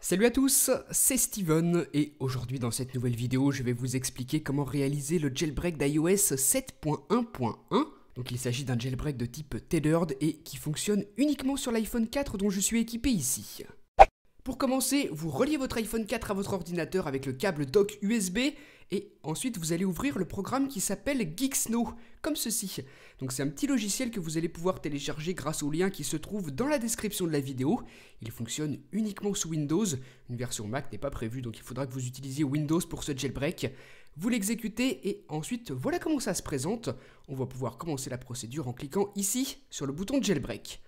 Salut à tous, c'est Steven et aujourd'hui dans cette nouvelle vidéo je vais vous expliquer comment réaliser le jailbreak d'iOS 7.1.1. Donc il s'agit d'un jailbreak de type tethered et qui fonctionne uniquement sur l'iPhone 4 dont je suis équipé ici. Pour commencer, vous reliez votre iPhone 4 à votre ordinateur avec le câble dock USB et ensuite vous allez ouvrir le programme qui s'appelle Geeksnow, comme ceci. Donc c'est un petit logiciel que vous allez pouvoir télécharger grâce au lien qui se trouve dans la description de la vidéo. Il fonctionne uniquement sous Windows, une version Mac n'est pas prévue donc il faudra que vous utilisiez Windows pour ce jailbreak. Vous l'exécutez et ensuite voilà comment ça se présente. On va pouvoir commencer la procédure en cliquant ici sur le bouton de jailbreak.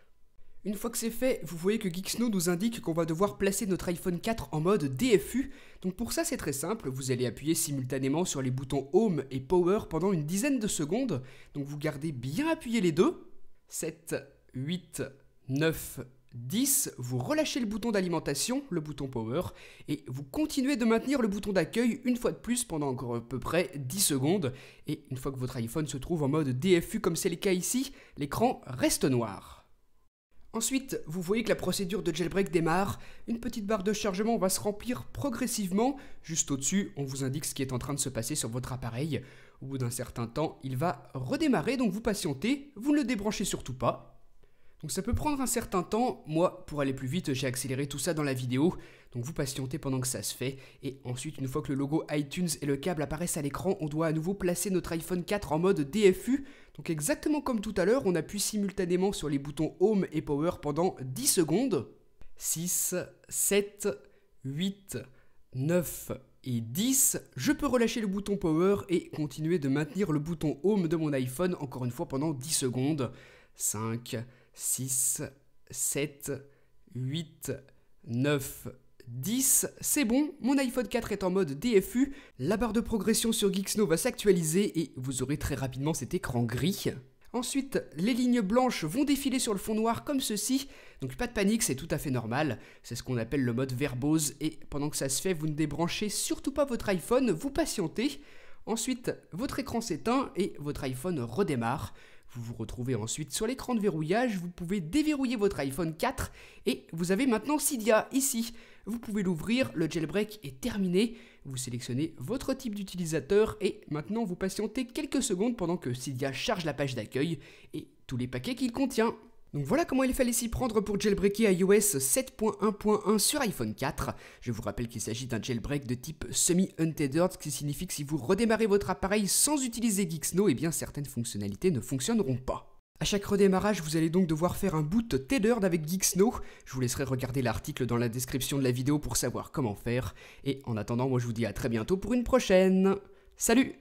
Une fois que c'est fait, vous voyez que Geeksnow nous indique qu'on va devoir placer notre iPhone 4 en mode DFU. Donc pour ça c'est très simple, vous allez appuyer simultanément sur les boutons Home et Power pendant une dizaine de secondes. Donc vous gardez bien appuyé les deux. 7, 8, 9, 10, vous relâchez le bouton d'alimentation, le bouton Power, et vous continuez de maintenir le bouton d'accueil une fois de plus pendant encore à peu près 10 secondes. Et une fois que votre iPhone se trouve en mode DFU comme c'est le cas ici, l'écran reste noir. Ensuite, vous voyez que la procédure de jailbreak démarre, une petite barre de chargement va se remplir progressivement, juste au-dessus, on vous indique ce qui est en train de se passer sur votre appareil. Au bout d'un certain temps, il va redémarrer, donc vous patientez, vous ne le débranchez surtout pas. Donc ça peut prendre un certain temps, moi, pour aller plus vite, j'ai accéléré tout ça dans la vidéo, donc vous patientez pendant que ça se fait, et ensuite, une fois que le logo iTunes et le câble apparaissent à l'écran, on doit à nouveau placer notre iPhone 4 en mode DFU, donc exactement comme tout à l'heure, on appuie simultanément sur les boutons Home et Power pendant 10 secondes. 6, 7, 8, 9 et 10, je peux relâcher le bouton Power et continuer de maintenir le bouton Home de mon iPhone encore une fois pendant 10 secondes. 5, 6, 7, 8, 9, 10, c'est bon, mon iPhone 4 est en mode DFU, la barre de progression sur Geeksnow va s'actualiser et vous aurez très rapidement cet écran gris. Ensuite, les lignes blanches vont défiler sur le fond noir comme ceci, donc pas de panique, c'est tout à fait normal, c'est ce qu'on appelle le mode verbose et pendant que ça se fait, vous ne débranchez surtout pas votre iPhone, vous patientez. Ensuite, votre écran s'éteint et votre iPhone redémarre. Vous vous retrouvez ensuite sur l'écran de verrouillage, vous pouvez déverrouiller votre iPhone 4 et vous avez maintenant Cydia ici. Vous pouvez l'ouvrir, le jailbreak est terminé, vous sélectionnez votre type d'utilisateur et maintenant vous patientez quelques secondes pendant que Cydia charge la page d'accueil et tous les paquets qu'il contient. Donc voilà comment il fallait s'y prendre pour jailbreaker iOS 7.1.1 sur iPhone 4. Je vous rappelle qu'il s'agit d'un jailbreak de type semi-untethered, ce qui signifie que si vous redémarrez votre appareil sans utiliser Geeksnow, eh bien certaines fonctionnalités ne fonctionneront pas. A chaque redémarrage, vous allez donc devoir faire un boot tethered avec Geeksnow. Je vous laisserai regarder l'article dans la description de la vidéo pour savoir comment faire. Et en attendant, moi je vous dis à très bientôt pour une prochaine. Salut!